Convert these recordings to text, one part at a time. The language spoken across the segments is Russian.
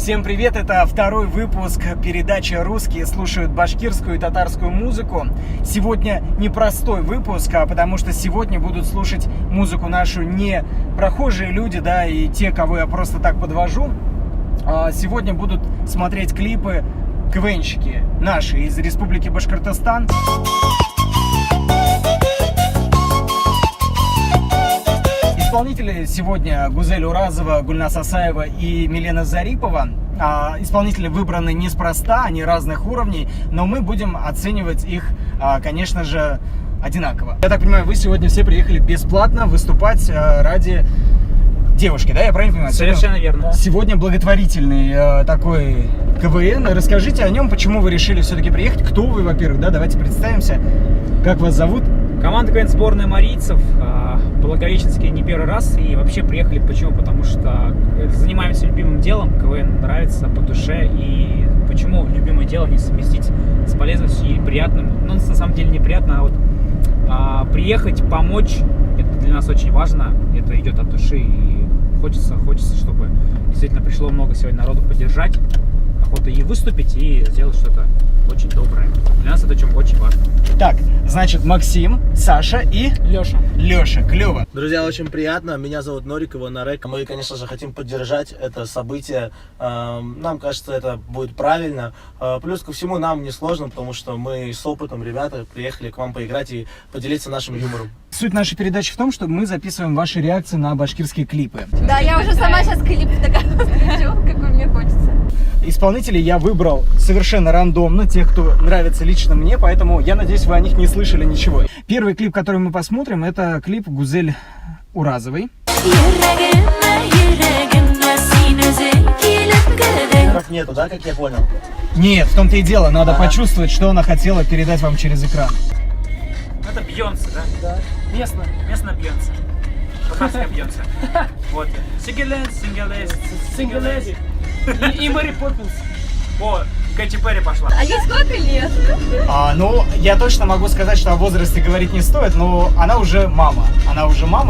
Всем привет, это второй выпуск передачи «Русские слушают башкирскую и татарскую музыку». Сегодня непростой выпуск, потому что сегодня будут слушать музыку нашу не прохожие люди, да, и те, кого я просто так подвожу. Сегодня будут смотреть клипы КВНщики наши из Республики Башкортостан. Исполнители сегодня Гузель Уразова, Гульнас Асаева и Милена Зарипова. Исполнители выбраны неспроста, они разных уровней, но мы будем оценивать их, конечно же, одинаково. Я так понимаю, вы сегодня все приехали бесплатно выступать ради девушки, да? Я правильно понимаю? Совершенно верно. Сегодня благотворительный такой КВН. Расскажите о нем, почему вы решили все-таки приехать. Кто вы, во-первых, да? Давайте представимся. Как вас зовут? Команда КВН сборная марийцев, Благовещенский не первый раз, и вообще приехали почему? Потому что занимаемся любимым делом, КВН нравится по душе, и почему любимое дело не совместить с полезностью и приятным, ну на самом деле неприятно, а вот приехать, помочь, это для нас очень важно, это идет от души, и хочется, чтобы действительно пришло много сегодня народу поддержать, охота и выступить, и сделать что-то очень доброе. Для нас это очень важно. Так, значит, Максим, Саша и Леша. Клево. Друзья, очень приятно. Меня зовут Норикова Нарек. Мы, конечно же, хотим поддержать это событие. Нам кажется, это будет правильно. Плюс ко всему, нам не сложно, потому что мы с опытом, ребята, приехали к вам поиграть и поделиться нашим юмором. Суть нашей передачи в том, что мы записываем ваши реакции на башкирские клипы. Да, я уже сама сейчас клип такая посмотрю, какой мне хочется. Исполнителей я выбрал совершенно рандомно, тех, кто нравится лично мне, поэтому я надеюсь, вы о них не слышали ничего. Первый клип, который мы посмотрим, это клип Гузель Уразовой. Как нету, да, как я понял? Нет, в том-то и дело, надо почувствовать, что она хотела передать вам через экран. Это Бейонсе, да? Да. Местная Бейонсе. Бахарская Бейонсе. Вот. Сингелес. И Мэри Поппинс. О, Кэти Перри пошла. А ей сколько лет? Ну, я точно могу сказать, что о возрасте говорить не стоит, но она уже мама.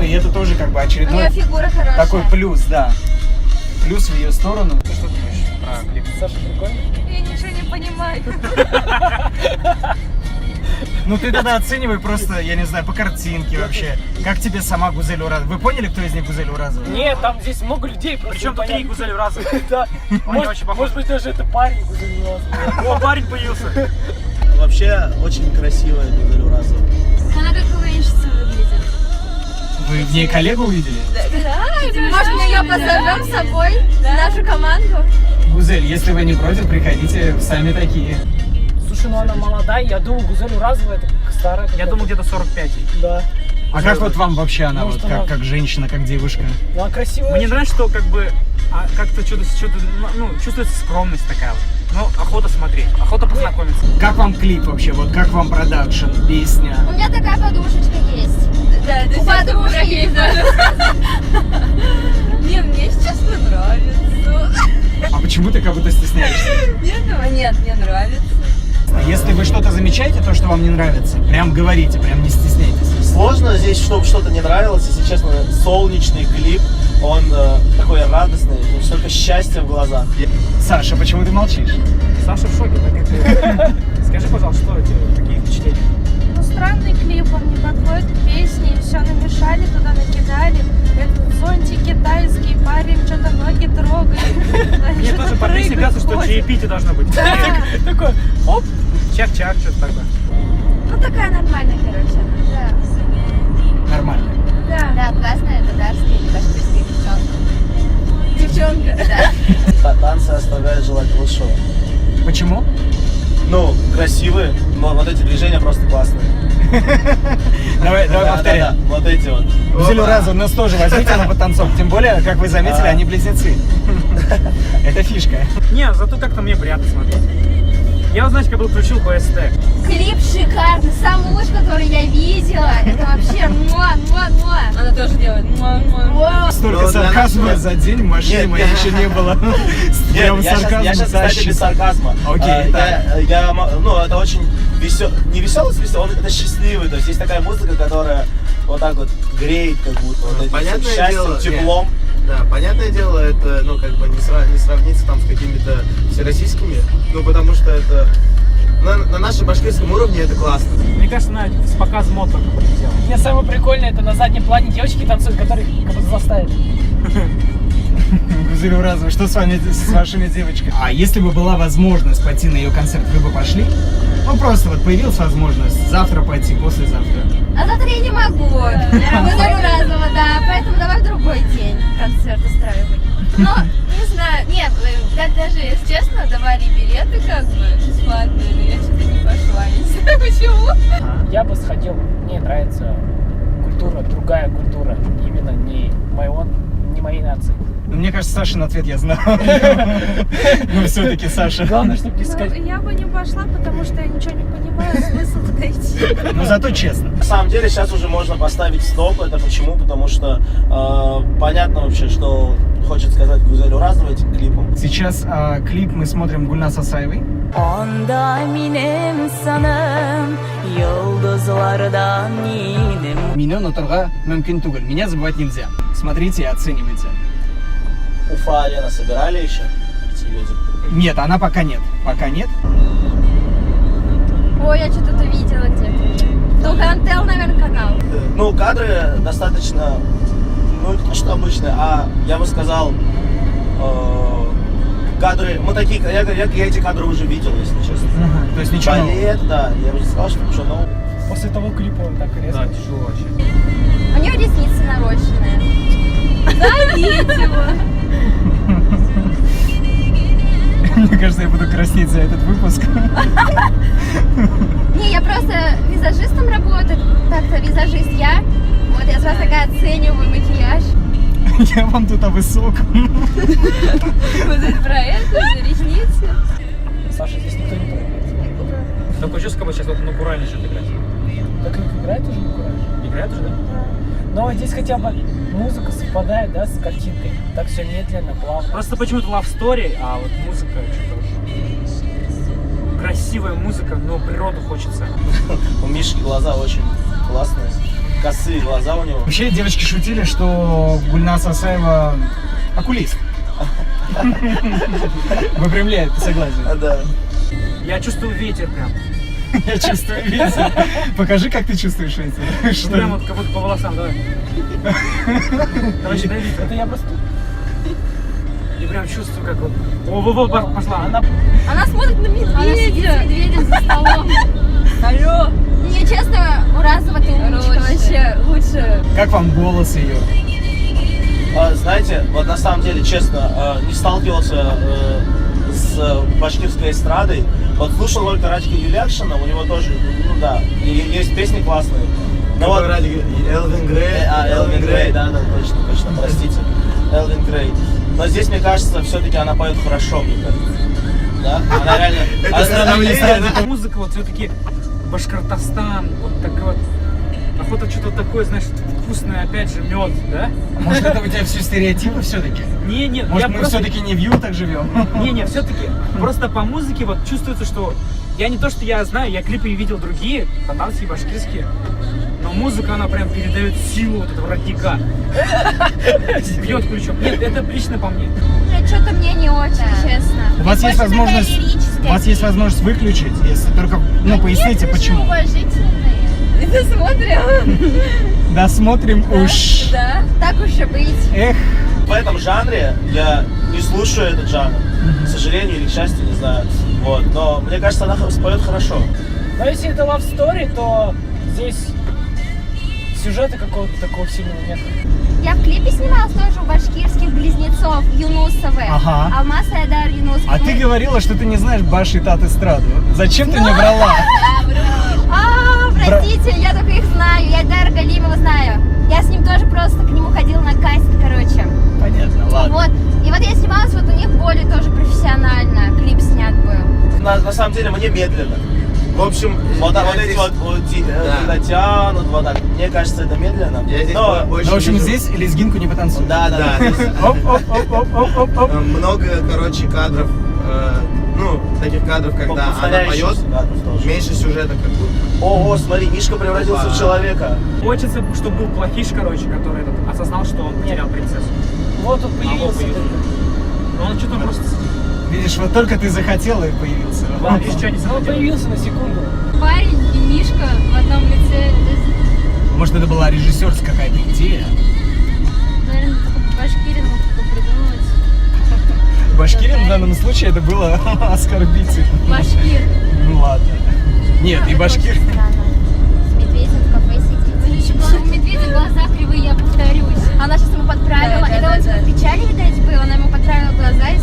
И это тоже как бы У очередной нее фигура хорошая. такой плюс, да. Плюс в ее сторону. Ты что думаешь про клип? Саша, прикольно? Я ничего не понимаю. Ну ты тогда оценивай просто, я не знаю, по картинке вообще. Как тебе сама Гузель Уразова? Вы поняли, кто из них Гузель Уразова? Нет, там здесь много людей. Причем тут три Гузель Уразовой. Да. Может быть, даже это парень Гузель Уразова. О, парень появился. Вообще, очень красивая Гузель Уразова. Она как КВНщица выглядит. Вы в ней коллегу увидели? Да. Может, мы ее позовем с собой в нашу команду? Гузель, если вы не против, приходите, сами такие. Слушай, ну она молодая, я думаю, Гузель Уразова это старая. Я думаю, где-то 45. Да. А как вот вам вообще она, Может, вот она- как женщина, как девушка? Ну, она красивая. Мне нравится, что как бы как-то что-то, ну, чувствуется скромность такая вот. Ну, охота смотреть, охота познакомиться. Как вам клип вообще? Вот как вам продакшн, песня? У меня такая подушечка есть. Да, у подружки есть даже. Не, мне, если честно, нравится. А почему ты как будто стесняешься? Нет, мне нравится. Если вы что-то замечаете, то, что вам не нравится, прям говорите, прям не стесняйтесь. Сложно здесь, чтобы что-то не нравилось. Если честно, солнечный клип, он такой радостный, столько счастья в глазах. Саша, почему ты молчишь? Саша в шоке, так как ты. Скажи, пожалуйста, что у тебя, какие впечатления? Ну, странный клип, он не подходит к песне, все намешали, туда накидали. Этот зонтик китайский, парень что-то ноги трогает. Мне тоже по песне кажется, что чаепитие должно быть. Такой, оп. Чак-чак, что-то такое. Ну, такая нормальная, короче. Да. Нормально. Да, классная татарская или башкирская девчонка. Девчонка, да. Танцы оставляют желать лучшего. Почему? Ну, красивые, но вот эти движения просто классные. Давай повторяй. Да, вот эти вот. Гузель Уразова, нас тоже возьмите на подтанцовку. Тем более, как вы заметили, они близнецы. Это фишка. Не, зато как-то мне приятно смотреть. Я, вот, знаете, как бы включил ПСТ. Клип шикарный, самый лучший, который я видела. Это вообще муа. Она тоже делает муа. Столько Ну, для сарказма нас- за день в машине Нет, моей еще не было. Прям Я сейчас, кстати, тащит. без сарказма. Окей, Ну, это очень не веселый смысл, это счастливый. То есть есть такая музыка, которая вот так вот греет, как будто вот этим понятное всем счастьем, дело, теплом. Да, понятное дело, это, ну, как бы не сравнится там с какими-то Ну, потому что это... На нашем башкирском уровне это классно. Мне кажется, она с показом мод только полетела. Мне самое прикольное, это на заднем плане девочки танцуют, которые как будто заставили. Гузель Уразова, что с вами, с вашими девочками? А если бы была возможность пойти на ее концерт, вы бы пошли? Ну, просто вот появилась возможность завтра пойти, послезавтра. А завтра я не могу. Гузель Уразова, да. Поэтому давай в другой день концерт устраивать. Но, не знаю, нет, как даже, если честно, давали билеты как бы бесплатные, но я что-то не пошла, не знаю почему. Я бы сходил, мне нравится культура, другая культура, именно не моей нации. Ну, мне кажется, Сашин ответ я знаю. Ну, все-таки Саша. Главное, чтобы не сказать. Ну, я бы не пошла, потому что я ничего не понимаю, смысл туда идти. Но зато честно. На самом деле сейчас уже можно поставить стоп. Это почему? Потому что понятно вообще, что хочет сказать Гузель Уразова этим клипом. Сейчас клип мы смотрим Гульназ Асаевой. Onda minim sanım yıldızlardan inim. Меня уnuturга мөмкин түгел. Меня забывать нельзя. Смотрите и оценивайте. Уфа-арена собирали еще эти люди? Нет, она пока нет. Пока нет. Ой, я что-то это видела где-то. Тухантел, наверное, канал. Ну, кадры достаточно, ну, не то, что обычные, а я бы сказал, кадры, мы такие, я эти кадры уже видел, если честно. То есть ничего нового. Балет, да, я бы не сказал, что ничего нового. После того клипа он так резко. Да, тяжело вообще. У нее ресницы нарощенные. Да, видео. Мне кажется, я буду краснеть за этот выпуск. Не, я просто визажистом работаю. Так-то визажист я. Вот я сразу такая оцениваю макияж. Я вам тут о высоком. Вот это про это, за ресницы. Саша, здесь никто не проиграет. Такое чувство, как будто сейчас вот натурально что-то играть. Так как играет уже не кураж. Играет уже, да? Но здесь хотя бы музыка совпадает, да, с картинкой. Так все медленно, плавно. Просто почему-то love story, а вот музыка что-то... Красивая музыка, но природу хочется. У Мишки глаза очень классные, косые глаза у него. Вообще, девочки шутили, что Гульназ Асаева окулист. Выпрямляет, ты согласен? Да. Я чувствую ветер прям. Я чувствую ветер. Покажи, как ты чувствуешь ветер. Что? Прям вот как будто по волосам, давай. Короче, дай ветер. Это я просто... И прям чувствую, как вот... О, пошла. Она смотрит на медведя. Медведем за столом. Алло. Не, честно, Уразова ты умничка вообще. Лучше. Как вам голос ее? Знаете, вот на самом деле, честно, не сталкивался с башкирской эстрадой. Вот слушал только Радика Юлякшина, у него тоже, ну да, и есть песни классные. Но вот Элвин Грей. Элвин Грей, да, точно, простите. Элвин Грей. Но здесь, мне кажется, все-таки она поет хорошо, мне кажется. Да? Она реально... Музыка вот все-таки Башкортостан, вот такой вот. Охота что-то такое, знаешь, вкусное, опять же, мед, да? Может, это у тебя все стереотипы все-таки? Не, Может, я мы просто... все-таки не в Ю так живем? Не, все-таки просто по музыке вот чувствуется, что я не то, что я знаю, я клипы видел другие, татарские, башкирские, но музыка, она прям передает силу вот этого родника. Бьет ключом. Нет, это лично по мне. Что-то мне не очень, честно. У вас есть возможность выключить, если только, ну, поясните, почему. Уважительные. И досмотрим. Досмотрим уж. Да, так уж и быть. Эх. В этом жанре я не слушаю этот жанр, к сожалению или к счастью, не знаю. Вот. Но мне кажется, она споет хорошо. Но если это love story, то здесь сюжета какого-то такого сильного нет. Я в клипе снималась тоже у башкирских близнецов Юнусовы. Ага. Алмаз и Айдар Юнусов. А ты говорила, что ты не знаешь Баши Тат эстраду. Зачем ты мне врала? Простите, я только их знаю. Я Айдара Галимова знаю. Я с ним тоже просто к нему ходила на кастинг, короче. Понятно, ладно. Вот. И вот я снималась вот у них более тоже профессионально. Клип снят был. На самом деле мне медленно. В общем, вот эти вот когда тянут, вот так. Мне кажется, это медленно. Ну, в общем, здесь лезгинку не потанцуем. Да. Оп-оп-оп-оп-оп-оп. Много, короче, кадров, ну, таких кадров, когда она поет, меньше сюжета как будто. О, смотри, Мишка превратился в человека. Хочется, чтобы был плохиш, короче, который осознал, что он потерял принцессу. Вот он появился. Но он что-то просто... Видишь, вот только ты захотела и появился. Да, видишь, что не Он захотел. появился на секунду. Парень и Мишка в одном лице. Может, это была режиссерская какая-то идея? Наверное, только Башкирин мог такое придумать. Башкирин в данном случае это было оскорбительно. Башкир. Ну ладно. Нет, и Башкир. С медведем в кафе сидит. У медведя глаза кривые, я повторюсь. Она сейчас ему подправила. Это он типа печали, видать, был. Она ему подправила глаза и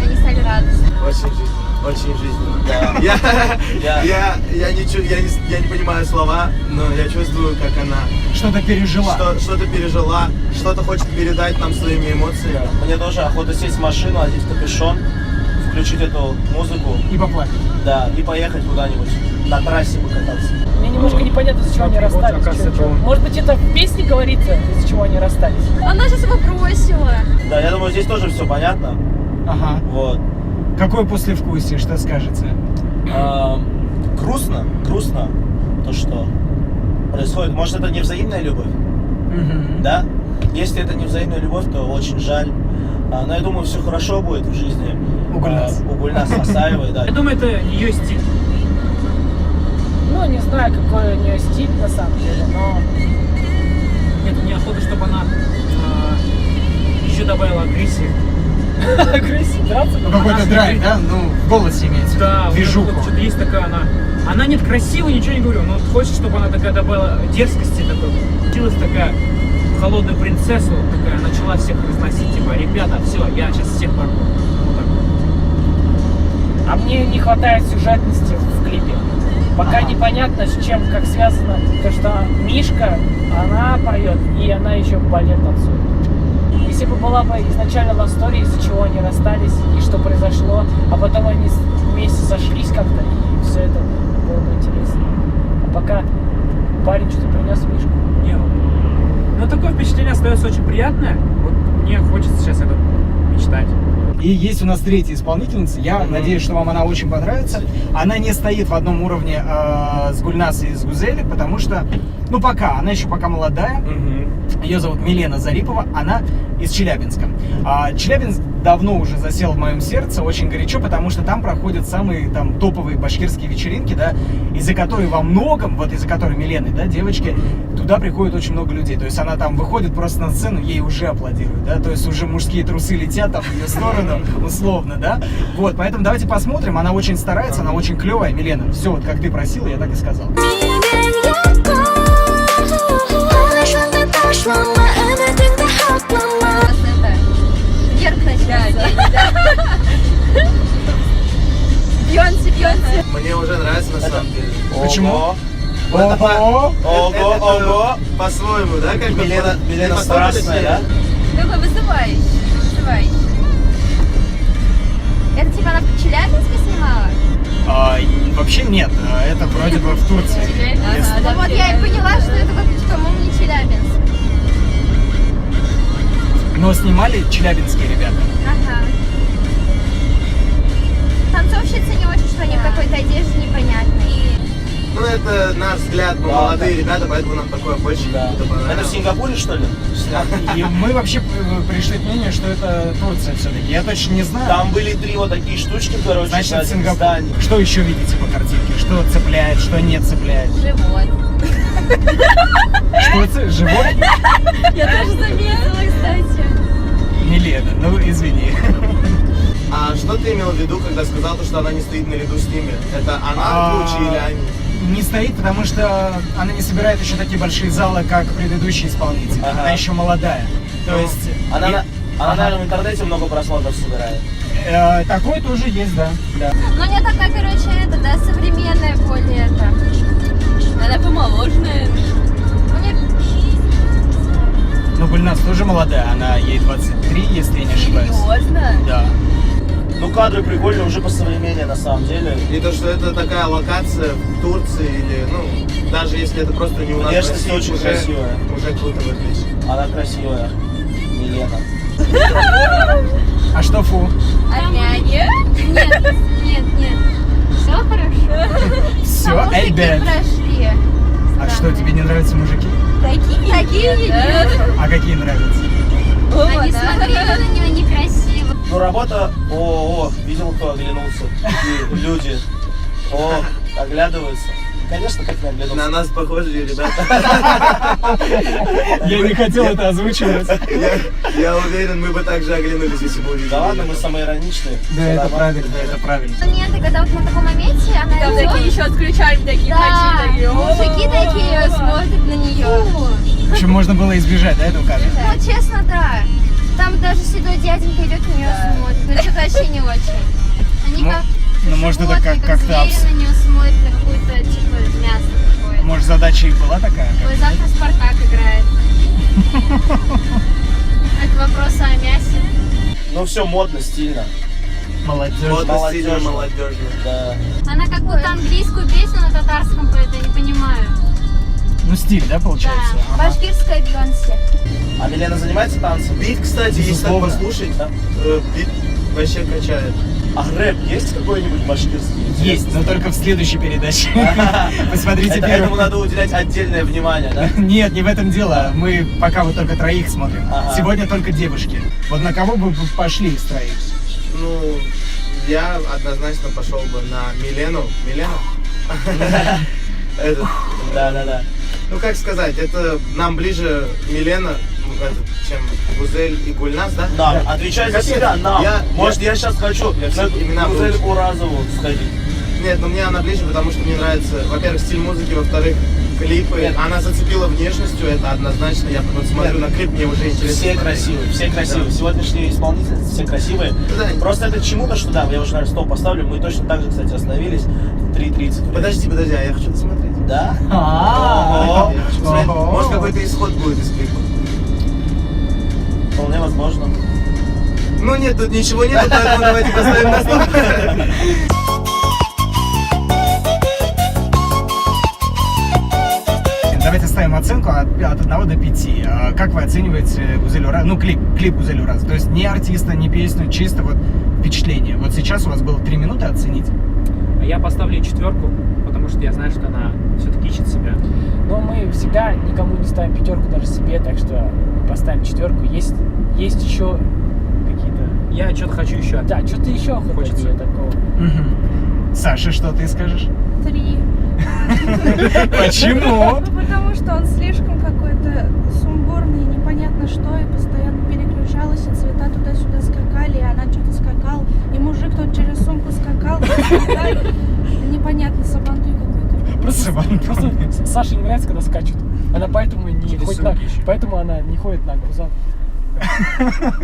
они стали радостны. Очень жизненно. Я не понимаю слова, но я чувствую, как она Что-то пережила. что-то пережила, что-то хочет передать нам своими эмоциями. Мне тоже охота сесть в машину, одеть капюшон, включить эту музыку, И поплакать. да, и поехать куда-нибудь на трассе покататься. Мне немножко непонятно, из-за чего они Вот, расстались. оказывается, Чё- это он. Может быть, это в песне говорится, из-за чего они расстались? Она сейчас его бросила. Да, я думаю, здесь тоже все понятно. Ага. Вот. Какое послевкусие, что скажете? Грустно, то, что происходит. Может, это не взаимная любовь, Мгм. да? Если это не взаимная любовь, то очень жаль. Но я думаю, все хорошо будет в жизни. У Гульнас. У Гульнас Масаевой, да. Я думаю, это ее стиль. Ну, не знаю, какой у нее стиль на самом деле, но... Нет, мне охота, чтобы она еще добавила агрессии. Агрессия, драться? Ну, какой-то Она драйв, же- да? Ну, в голосе имеется. Да, вот Движуху. это вот что-то есть такая она нет красивая, ничего не говорю, но вот хочешь, чтобы она такая добавила дерзкости такой, получилась такая холодная принцесса, вот такая, начала всех разносить, типа, ребята, все, я сейчас всех порву. Вот так вот. А мне не хватает сюжетности в клипе. Пока Ага. непонятно, с чем, как связано, то, что Мишка, она поет, и она еще балет танцует. Если бы была бы изначально love story, из-за чего они расстались и что произошло, а потом они вместе сошлись как-то, и все это было бы интересно. А пока парень что-то принес Мишку. Не, ну такое впечатление остается очень приятное. Вот мне хочется сейчас это мечтать. И есть у нас третья исполнительница. Я надеюсь, что вам она очень понравится. Она не стоит в одном уровне с Гульнас и с Гузель, потому что, ну пока, она еще пока молодая. Ее зовут Милена Зарипова, она из Челябинска. Челябинск давно уже засел в моем сердце, очень горячо, потому что там проходят самые там топовые башкирские вечеринки, да, из-за которой во многом, вот из-за которой Милены, да, девочки, туда приходит очень много людей. То есть она там выходит просто на сцену, ей уже аплодируют, да, то есть уже мужские трусы летят там в ее сторону, условно, да. Вот, поэтому давайте посмотрим, она очень старается, она очень клевая, Милена. Все, вот как ты просила, я так и сказал. Вверх начинается. Бьонсе. Мне уже нравится на самом деле. Почему? Ого, Ого! ого. По-своему, да? Как бы Милена по-своему страстная, да? Такой вызывающий. Это типа она в Челябинске снимала? Вообще нет, это вроде бы в Турции. Ну вот я и поняла, что это как, по-моему, не Челябинск. Но снимали челябинские ребята. Ага. Танцовщицы не очень, что они в какой-то одежде непонятной. Ну, это наш взгляд, мы Да, молодые ребята, поэтому нам такое больше Да. как-то Это в понравилось. Сингапуре, что ли? И мы вообще пришли к мнению, что это Турция все-таки. Я точно не знаю. Там были 3 вот такие штучки, короче, Значит, на Сингапур. здании. Что еще видите по картинке? Что цепляет, что не цепляет? Живот. Что живот? Я тоже заметила, кстати. Милена, ну извини. А что ты имел в виду, когда сказал, что она не стоит наряду с ними? Это она круче или они? Не стоит, потому что она не собирает еще такие большие залы, как предыдущий исполнитель. Ага. Она еще молодая. То есть... Она, и- она, наверное, в интернете много просмотров собирает. Такое тоже есть, да. Ну, не такая, короче, это, да, современная более это. Она помоложе, наверное. Ну, не... Но Гульнас тоже молодая, она ей 23, если я не ошибаюсь. Серьезно? Да. Ну, кадры прикольные, уже по современнее, на самом деле. И то, что это такая локация в Турции или, ну, даже если это просто не у нас в Внешность России, очень уже, красивая. уже круто выглядит. Она красивая. Милена. А что фу? Опять? Нет. Все хорошо. Все, А мужики ребят. прошли. А что, тебе не нравятся мужики? Такие нет. А какие нравятся? Они смотрели на нее некрасиво. Ну, работа, о, видел, кто оглянулся, и люди, оглядываются. Конечно, как не оглянулся. На нас похожие ребята. Я не хотел это озвучивать. Я уверен, мы бы также оглянулись, если бы увидели. Да ладно, мы самые ироничные. Да, это правильно, это правильно. Моменты, когда вот на таком моменте она Там идет, такие еще отключали, такие да, такие. мужики такие смотрят на нее. В общем, можно было избежать, да, этого кадра? Ну, честно, да. Там даже седой дяденька идет на нее смотрит, но что-то вообще не очень. Они Ну, как ну, может, это животные, как как-то звери на нее смотрят, на какое-то, типа, мясо такое. Может, задача и была такая? Ой, завтра Спартак играет. Это вопрос о мясе. Ну все модно, стильно. Молодежь. Вот стильно, молодежно. Да. Она как будто английскую песню на татарском поет, я не понимаю. Ну, стиль, да, получается? Да, Ага. башкирская Бейонсе. А Милена занимается танцем? Бит, кстати, если так Безусловно. послушать, бит вообще качает. А рэп есть какой-нибудь башкирский? Есть, но только в следующей передаче. Посмотрите Этому первую. надо уделять отдельное внимание, да? Нет, не в этом дело. Мы пока вот только троих смотрим. Ага. Сегодня только девушки. Вот на кого бы вы пошли из троих? Ну, я однозначно пошел бы на Милену. Милена? Этот, Да. ну, как сказать, это нам ближе Милена, чем Гузель и Гульназ, да? Да, отвечай за себя, нам. Может, я сейчас хочу Я все на имена Гузель выучил. Уразову сходить. Нет, ну мне она ближе, потому что мне нравится, во-первых, стиль музыки, во-вторых, клипы. Нет. Она зацепила внешностью, это однозначно. Я вот смотрю на клип, мне уже интересно. Все смотреть. красивые, все красивые. Да. Сегодняшние исполнительницы все красивые. Да. Просто это к чему-то, что да, я уже, наверное, стоп поставлю. Мы точно так же, кстати, остановились. 3:30. Подожди, а я хочу досмотреть. Да? А, Я хочу посмотреть. Ого. Может, какой-то исход будет из клипа. Вполне возможно. Ну нет, тут ничего нету, поэтому давайте поставим на стоп. Давайте ставим оценку от 1 до 5. Как вы оцениваете Гузель Уразову? Ну, клип Гузель Уразовой. То есть не артиста, не песню, чисто вот впечатление. Вот сейчас у вас было 3 минуты оценить. Я поставлю ей 4, потому что я знаю, что она все-таки ищет себя. Но мы всегда никому не ставим 5, даже себе, так что поставим 4. Есть еще какие-то... Я что-то хочу еще. Да, что-то еще Хочется. хочется такого. Мгм. Саша, что ты скажешь? 3. Почему? Ну, потому что он слишком какой-то сумбурный, непонятно что, и постоянно переключалась, и цвета туда-сюда скакали, и она что-то скакала, и мужик тут через сумку скакал, непонятно, сабантуй какой-то. Просто Саше не нравится, когда скачут. Она поэтому не Через ходит на... сумки еще. Поэтому она не ходит на грузан.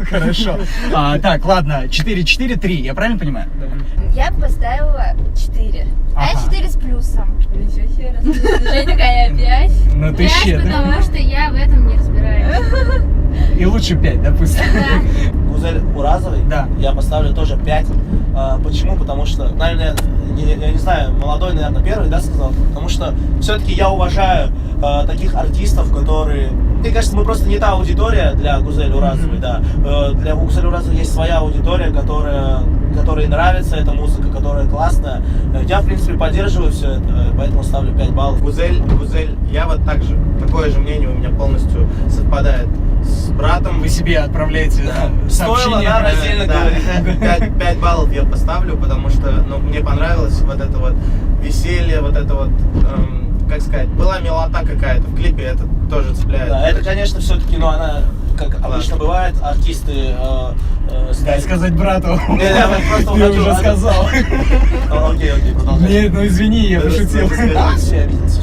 Хорошо. Так, ладно, 4-4-3, я правильно понимаю? Я бы поставила 4. А я Ага. 4 с плюсом. Ничего себе, Женя такая 5. Ну ты щедрый. Потому что я в этом не разбираюсь. И лучше 5, допустим. Гузель Уразовой Да. я поставлю тоже 5. Почему? Потому что, наверное, я не знаю, молодой, наверное, первый, да, сказал? Потому что все-таки я уважаю таких артистов, которые... Мне кажется, мы просто не та аудитория для Гузель Уразовой, да. Для Гузель Уразовой есть своя аудитория, которой нравится эта музыка, которая классная. Я, в принципе, поддерживаю все это, поэтому ставлю 5 баллов. Гузель, я вот такое же мнение у меня полностью совпадает с братом. Вы себе отправляете Стоило, сообщение. да, раздельно говорить. 5 баллов я поставлю, потому что мне понравилось вот это вот веселье, вот это вот, как сказать, была милота какая-то в клипе, это тоже цепляет. Да, это, конечно, все-таки, но она, как обычно бывает, артисты... Дай сказать брату. Не, я просто Ты хочу- уже сказал. Окей, продолжай. Нет, ну извини, я пошутил. Да, все, я обиделся.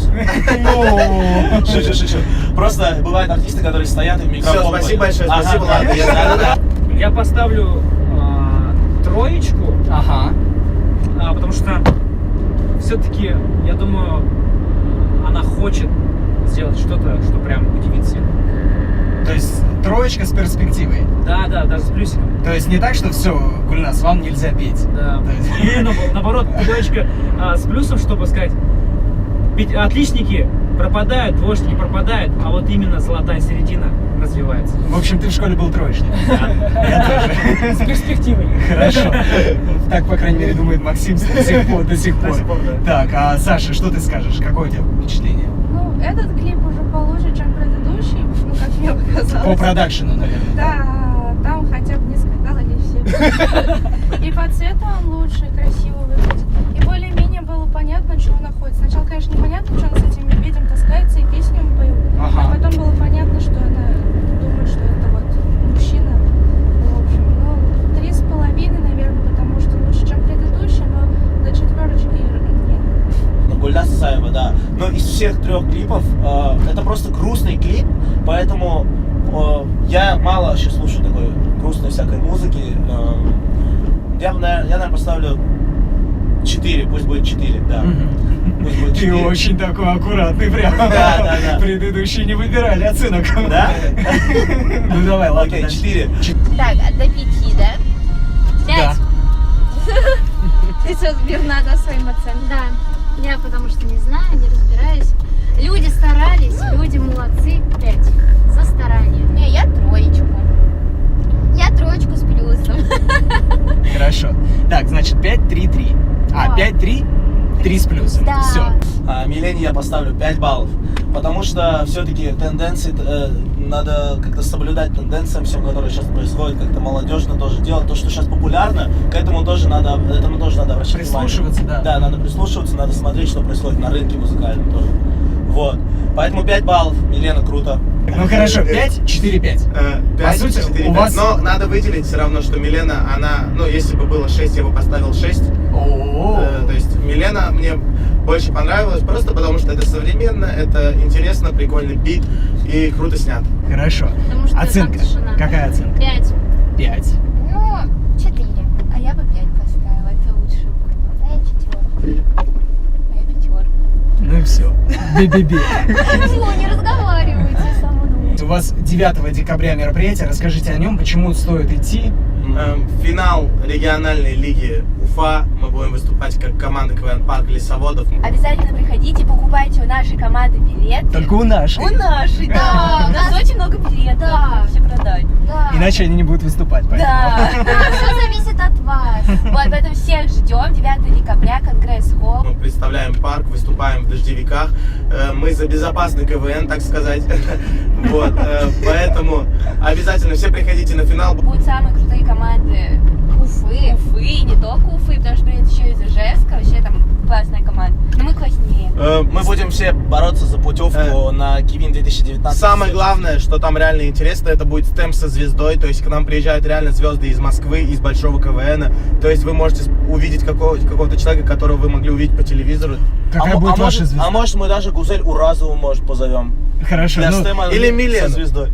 Шучу. Просто бывают артисты, которые стоят и в микрофон... Все, спасибо большое, Ага, спасибо, ладно. да. Я поставлю 3, Ага. потому что все-таки, я думаю, она хочет сделать что-то, что прям удивит всех. То есть 3 с перспективой. Да, даже с плюсиком. То есть не так, что все, Гульнас, вам нельзя петь. Да. То есть- И наоборот, двоечка с плюсом, чтобы сказать, ведь отличники пропадают, двоечники пропадают, а вот именно золотая середина развивается. В общем, ты в школе был троечник. Я тоже. С перспективой. Хорошо. Так, по крайней мере, думает Максим до сих пор. До сих пор, да. Так, а Саша, что ты скажешь? Какое у тебя впечатление? Ну, этот клип уже получше, чем предыдущий, ну, как мне показалось. По продакшену, наверное. Да, там хотя бы не скакало, не все И по цвету он лучше, красиво выглядит. И более-менее было понятно, что он находится. Сначала, конечно, непонятно, что он с этим медведем таскается и песню ему поет. Ага. А потом было понятно, что она думает, что это вот мужчина. В общем, ну, 3,5, наверное, потому что лучше, чем предыдущий, но до 4 нет. Ну, Гульназ Исаева, да. Но из всех 3 клипов это просто грустный клип, поэтому я мало вообще слушаю такой грустной всякой музыки. Я, наверное, поставлю 4, пусть будет 4, да. Пусть будет Ты 4. очень такой аккуратный, прям. Да. Предыдущие не выбирали оценок. Да? Ну давай, ладно. Окей, дальше. 4. Так, до 5, да? 5. Да. Ты сейчас верна до своим оценкам. Да, я потому что не знаю, не разбираюсь. Люди старались, люди молодцы. 5. За старание. Не, я 3. Я 3 с плюсом. Хорошо. Так, значит, 5, 3, 3. А, Да. 5, 3, 3 с плюсом. Да. Все. Милене я поставлю 5 баллов, потому что все-таки тенденции, надо как-то соблюдать тенденциям всем, которые сейчас происходят, как-то молодежно тоже делать, то, что сейчас популярно, к этому тоже надо обращать внимание. Прислушиваться, да. Да, надо прислушиваться, надо смотреть, что происходит на рынке музыкальном тоже. Вот, поэтому 5 баллов, Милена, круто. Ну хорошо, 5, 4, 5. 5, сути, 4, у 5. вас- Но надо выделить все равно, что Милена, она, ну, если бы было 6, я бы поставил 6. О, То есть Милена мне больше понравилась просто потому, что это современно, это интересно, прикольный бит и круто снят. хорошо. Потому что Оценка. там тишина. Какая оценка? 5. 5. Ну, 4. А я бы 5 поставила, это лучше было. А я 4. А я 5. Ну и все. Би-би-би. Чего, не разговаривайте со мной. У вас 9 декабря мероприятие. Расскажите о нем, почему стоит идти. Финал региональной лиги Уфа. Мы будем выступать как команда КВН Парк Лесоводов. Обязательно приходите, покупайте у нашей команды билеты. Только у нашей. У нашей, да. У нас очень много билетов. Да. Все продать. Да. Иначе они не будут выступать. Поэтому. Да. Все зависит от вас. Вот, поэтому всех ждем. 9 декабря, Конгресс-холл. Мы представляем парк, выступаем в дождевиках. Мы за безопасный КВН, так сказать. Вот, поэтому обязательно все приходите на финал. Будут самые крутые команды Уфы, и не только Уфы, потому что приедет еще из Ижевска. Вообще там классная команда. Но мы класснее. Мы будем все бороться за путевку на Кивин 2019. Самое главное, что там реально интересно, это будет стемп со звездой, то есть к нам приезжают реально звезды из Москвы, из большого КВН, то есть вы можете увидеть какого-то человека, которого вы могли увидеть по телевизору. Какая будет ваша звезда? А может мы даже Гузель Уразову, может, позовем. Хорошо. Для ну, стема или Милену. со звездой.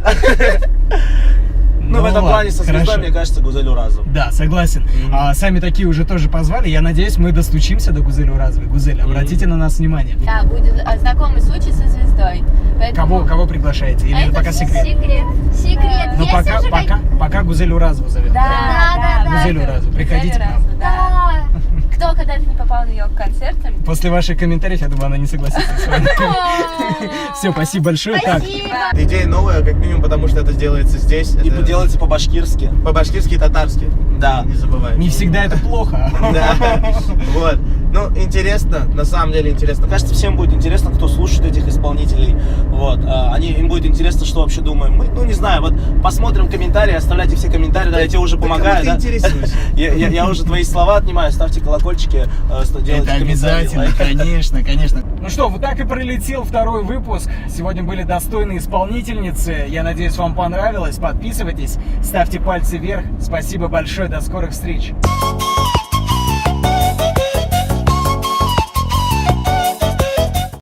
Ну, в этом ладно, плане со звездой, хорошо. мне кажется, Гузель Уразова. Да, согласен. Сами такие уже тоже позвали. Я надеюсь, мы достучимся до Гузели Уразовой. Гузель, обратите на нас внимание. Да, будет знакомый случай со звездой. Поэтому... Кого приглашаете? Или А это пока все секрет? Секрет. Ну Если уже пока Гузель Уразову зовем. Да. Гузель Уразову, приходите к нам. Да. Кто когда-то не попал на ее концертам? После ваших комментариев, я думаю, она не согласится с вами. Все, спасибо большое. Так, Спасибо. Идея новая, как минимум, потому что это делается здесь. И это делается по-башкирски. по-башкирски и татарски. Да. Не забывай. не всегда это плохо. Да. Вот. Ну, интересно, на самом деле интересно. Кажется, всем будет интересно, кто слушает этих исполнителей. Вот. Им будет интересно, что вообще думаем. Мы, ну, не знаю, вот посмотрим комментарии, оставляйте все комментарии, да, я тебе уже помогаю, да? Я уже твои слова отнимаю, ставьте колокольчики, делайте Это обязательно, комментарии, лайк. конечно. Ну что, вот так и пролетел второй выпуск. Сегодня были достойные исполнительницы. Я надеюсь, вам понравилось. Подписывайтесь, ставьте пальцы вверх. Спасибо большое, до скорых встреч.